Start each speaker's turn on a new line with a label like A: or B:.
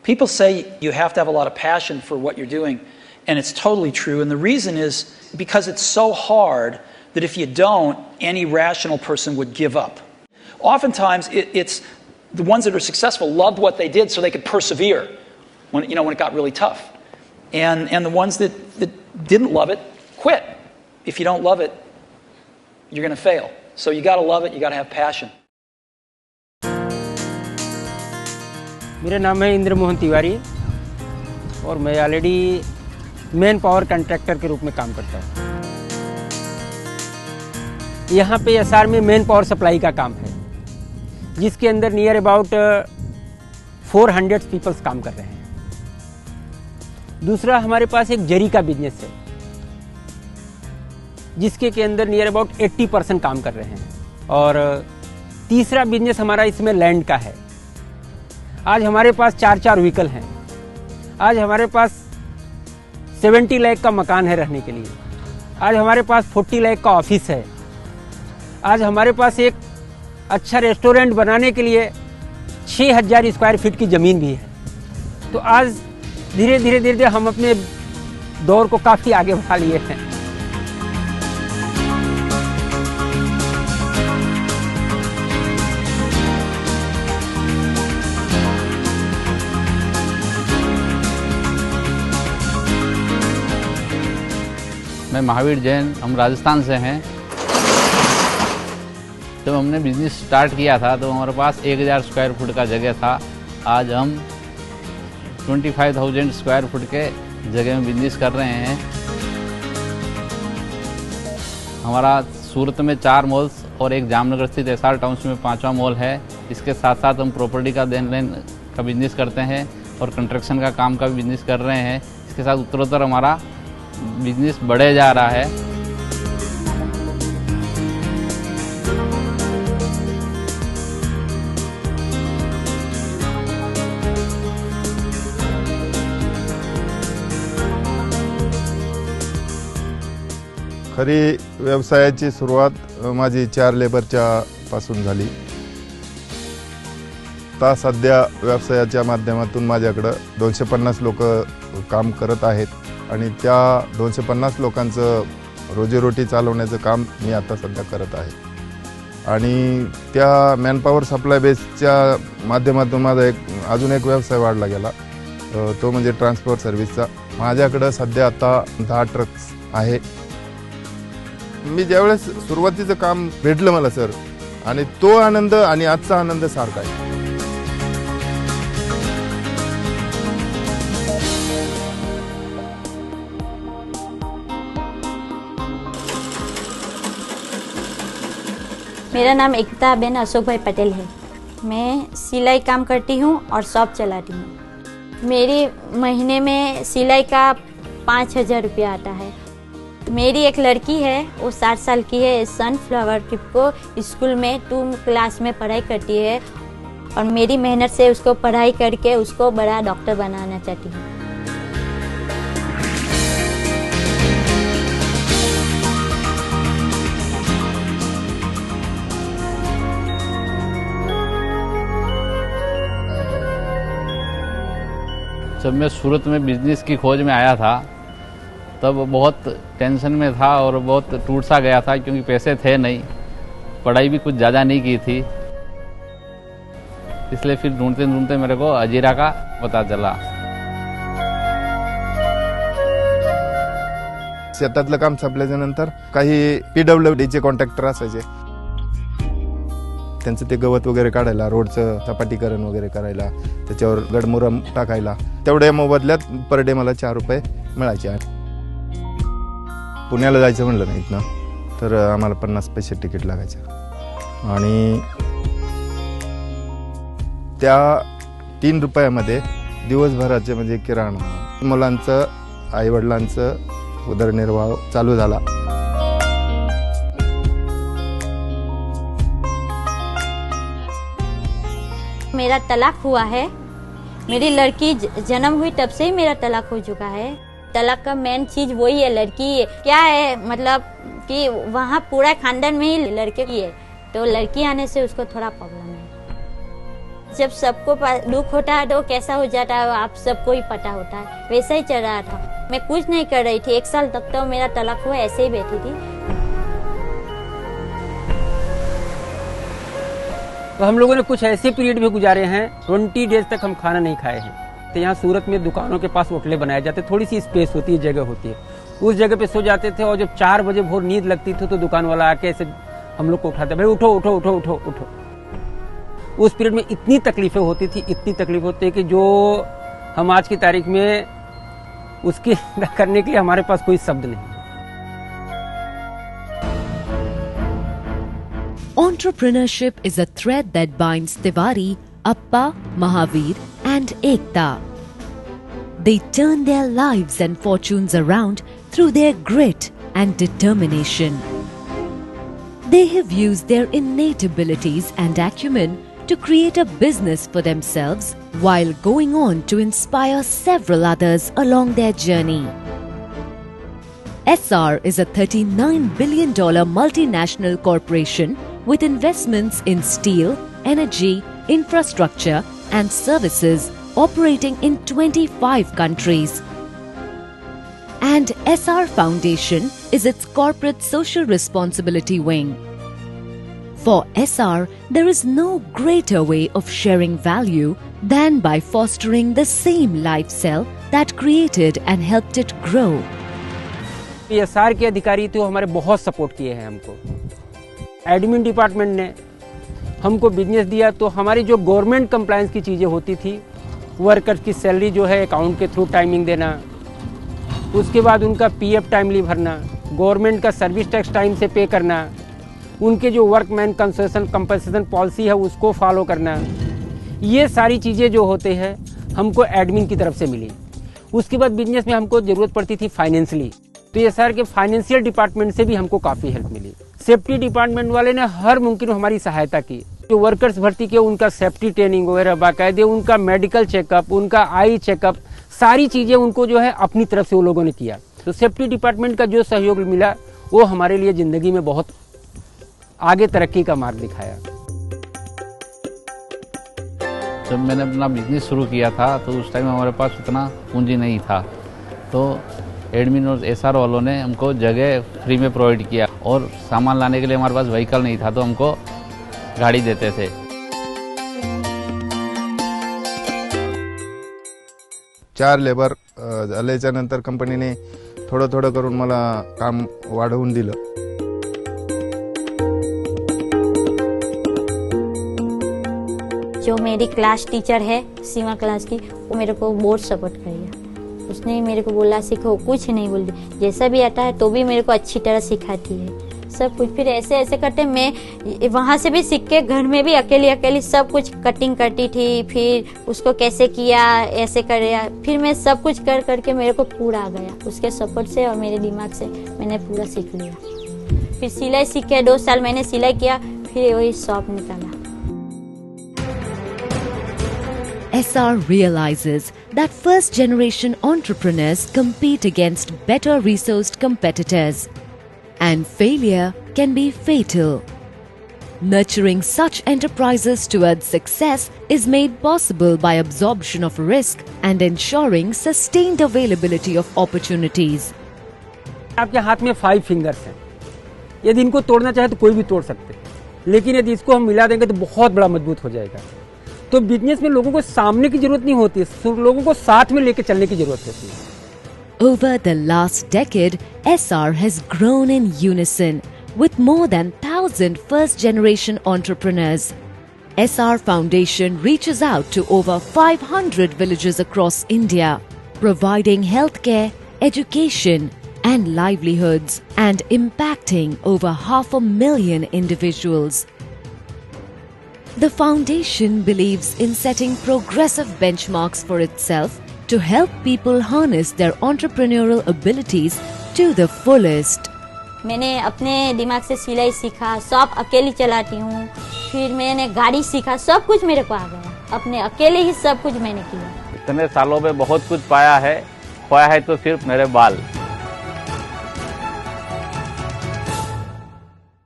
A: People say you have to have a lot of passion for what you're doing, and it's totally true. And the reason is because it's so hard that if you don't, any rational person would give up. Oftentimes, it's the ones that are successful loved what they did so they could persevere when it got really tough. And the ones that didn't love it quit. If you don't love it, you're going to fail. So you got to love it, you got to have passion.
B: मेरा नाम है इंद्र मोहन तिवारी और मैं already man power contractor के रूप में काम करता हूँ। यहाँ पे एसआर में मैन पावर सप्लाई का काम है, जिसके अंदर नियर अबाउट 400 पीपल्स काम कर रहे हैं। दूसरा हमारे पास एक जरी का बिजनेस है, जिसके के अंदर नियर अबाउट 80% काम कर रहे हैं। और तीसरा बिजनेस हमारा इसमें लैंड का है। आज हमारे पास 4 व्हीकल हैं। आज हमारे पास 70 लाख का मकान है रहने के लिए। आज हमारे पास 40 लाख का ऑफिस है। आज हमारे पास एक अच्छा रेस्टोरेंट बनाने के लिए 6000 स्क्वायर फीट की ज़मीन भी है। तो आज धीरे धीरे हम अपने दौर को काफ़ी आगे बढ़ा लिए हैं।
C: मैं महावीर जैन, हम राजस्थान से हैं। जब हमने बिज़नेस स्टार्ट किया था तो हमारे पास 1000 स्क्वायर फुट का जगह था। आज हम 25,000 स्क्वायर फुट के जगह में बिजनेस कर रहे हैं। हमारा सूरत में 4 मॉल्स और एक जामनगर स्थित एसआर टाउनशिप में 5वां मॉल है। इसके साथ साथ हम प्रॉपर्टी का देन लेन का बिजनेस करते हैं और कंस्ट्रक्शन का काम का भी बिजनेस कर रहे हैं। इसके साथ उत्तरोत्तर हमारा बिजनेस बढ़े जा रहा है।
D: खरी व्यवसायाची सुरुवात माझी 4 लेबरच्या पासून झाली। आता सध्या व्यवसायाच्या माध्यमातून माझ्याकडे 250 लोक काम करत आहेत आणि त्या 250 लोकांचं रोजीरोटी चालवण्याचं काम मी आता सध्या करत आहे। आणि त्या मॅनपॉवर सप्लाय बेसच्या माध्यमातून माझा अजून एक व्यवसाय वाढला गेला, तो म्हणजे ट्रान्सपोर्ट सर्व्हिसचा। माझ्याकडे सध्या आता 10 ट्रक्स आहे। मी ज्यावेळेस सुरुवातीचं काम भेटलं मला सर, आणि तो आनंद आणि आजचा आनंद सारखा आहे।
E: मेरा नाम एकता बेन अशोक भाई पटेल है। मैं सिलाई काम करती हूँ और शॉप चलाती हूँ। मेरी महीने में सिलाई का 5000 रुपया आता है। मेरी एक लड़की है, वो 7 साल की है। सनफ्लावर ट्रिप को स्कूल में 2 क्लास में पढ़ाई करती है और मेरी मेहनत से उसको पढ़ाई करके उसको बड़ा डॉक्टर बनाना चाहती हूँ।
C: जब मैं सूरत में बिजनेस की खोज में आया था तब बहुत टेंशन में था और बहुत टूट सा गया था, क्योंकि पैसे थे नहीं, पढ़ाई भी कुछ ज़्यादा नहीं की थी। इसलिए फिर ढूंढते ढूंढते मेरे को अजीरा का पता चला।
D: शेतातलं काम संपल्याच्या नंतर काही PWDचे कॉन्ट्रॅक्टर असायचे, त्यांचं ते गवत वगैरे काढायला, रोडचं सपाटीकरण वगैरे करायला, त्याच्यावर गडमुरम टाकायला, तेवढ्या मोबदल्यात पर डे मला 4 रुपये मिळायचे। पुण्याला जायचं म्हणलं नाहीत ना तर आम्हाला 50 पैसे तिकीट लागायचं आणि त्या 3 रुपयामध्ये दिवसभराचे म्हणजे किराणा, मुलांचं, आईवडिलांचं उदरनिर्वाह चालू झाला।
E: मेरा तलाक हुआ है। मेरी लड़की जन्म हुई तब से ही मेरा तलाक हो चुका है। तलाक का मेन चीज वही है, लड़की क्या है, मतलब कि वहाँ पूरा खानदान में ही लड़के की है, तो लड़की आने से उसको थोड़ा प्रॉब्लम है। जब सबको दुख होता है तो कैसा हो जाता है आप सबको ही पता होता है, वैसा ही चल रहा था। मैं कुछ नहीं कर रही थी, 1 साल तक तो मेरा तलाक हुआ, ऐसे ही बैठी थी।
B: तो हम लोगों ने कुछ ऐसे पीरियड भी गुजारे हैं 20 डेज तक हम खाना नहीं खाए हैं। तो यहाँ सूरत में दुकानों के पास होटलें बनाए जाते, थोड़ी सी स्पेस होती है, जगह होती है, उस जगह पे सो जाते थे। और जब 4 बजे भोर नींद लगती थी तो दुकान वाला आके ऐसे हम लोग को उठाता, भाई उठो उठो उठो उठो उठो। उस पीरियड में इतनी तकलीफें होती थी, इतनी तकलीफ होती है कि जो हम आज की तारीख में उसकी करने के लिए हमारे पास कोई शब्द नहीं।
F: Entrepreneurship is a thread that binds Tiwari, Appa, Mahavir and Ekta. They turn their lives and fortunes around through their grit and determination. They have used their innate abilities and acumen to create a business for themselves while going on to inspire several others along their journey. Essar is a $39 billion multinational corporation with investments in steel, energy, infrastructure and services operating in 25 countries. And Essar Foundation is its corporate social responsibility wing. For Essar, there is no greater way of sharing value than by fostering the same life cell that created and helped it grow.
B: SR के अधिकारी तो हमारे बहुत support किए हैं हमको। Admin department ने हमको बिजनेस दिया, तो हमारी जो गवर्नमेंट कंप्लायंस की चीज़ें होती थी, वर्कर्स की सैलरी जो है अकाउंट के थ्रू टाइमिंग देना, उसके बाद उनका पीएफ टाइमली भरना, गवर्नमेंट का सर्विस टैक्स टाइम से पे करना, उनके जो वर्कमैन कंपनसेशन पॉलिसी है उसको फॉलो करना, ये सारी चीज़ें जो होते हैं हमको एडमिन की तरफ से मिली। उसके बाद बिजनेस में हमको ज़रूरत पड़ती थी फाइनेंशियली, तो ये सर के फाइनेंशियल डिपार्टमेंट से भी हमको काफ़ी हेल्प मिली। सेफ्टी डिपार्टमेंट वाले ने हर मुमकिन हमारी सहायता की। जो वर्कर्स भर्ती किए उनका सेफ्टी ट्रेनिंग वगैरह बाकायदे, उनका मेडिकल चेकअप, उनका आई चेकअप, सारी चीज़ें उनको जो है अपनी तरफ से वो लोगों ने किया। तो सेफ्टी डिपार्टमेंट का जो सहयोग मिला वो हमारे लिए ज़िंदगी में बहुत आगे तरक्की का मार्ग दिखाया।
C: जब मैंने अपना बिजनेस शुरू किया था तो उस टाइम हमारे पास उतना पूंजी नहीं था, तो एडमिन और एसआर वालों ने हमको जगह फ्री में प्रोवाइड किया और सामान लाने के लिए हमारे पास व्हीकल नहीं था तो हमको गाड़ी देते थे।
D: 4 लेबर आल्याच्या नंतर कंपनीने थोडं थोडं करून मला काम वाढवून दिलं।
E: जो मेरी क्लास टीचर है सीमा क्लास की, वो मेरे को बहुत सपोर्ट करेगा। उसने मेरे को बोला सीखो, कुछ नहीं बोलती, जैसा भी आता है तो भी मेरे को अच्छी तरह सिखाती है सब कुछ। फिर ऐसे ऐसे करते मैं वहाँ से भी सीख के घर में भी अकेली सब कुछ कटिंग करती थी, फिर उसको कैसे किया, ऐसे कर, फिर मैं सब कुछ कर करके मेरे को पूरा आ गया। उसके सपोर्ट से और मेरे दिमाग से मैंने पूरा सीख लिया। फिर सिलाई सीख के 2 साल मैंने सिलाई किया, फिर वही शॉप निकाला।
F: Essar realizes that first-generation entrepreneurs compete against better resourced competitors, and failure can be fatal. Nurturing such enterprises towards success is made possible by absorption of risk and ensuring sustained availability of opportunities.
B: आपके हाथ में 5 fingers हैं, यदि इनको तोड़ना चाहे तो कोई भी तोड़ सकते हैं, लेकिन यदि इसको हम मिला देंगे तो बहुत बड़ा मजबूत हो जाएगा। तो बिजनेस में लोगों को सामने की जरूरत नहीं होती, लोगों को साथ में लेके चलने की जरूरत होती है।
F: Over the last decade, Essar has grown in unison with more than 1,000 first-generation entrepreneurs. Essar Foundation reaches out to over 500 villages across India, providing healthcare, education, and livelihoods, and impacting over 500,000 individuals. The foundation believes in setting progressive benchmarks for itself to help people harness their entrepreneurial abilities to the fullest.
E: मैंने अपने दिमाग से सिलाई सीखा, shop अकेली चलाती हूँ, फिर मैंने गाड़ी सीखा, सब कुछ मेरे को आ गया, अपने अकेले ही सब कुछ मैंने किया।
C: इतने सालों में बहुत कुछ पाया है, खोया है तो सिर्फ मेरे बाल।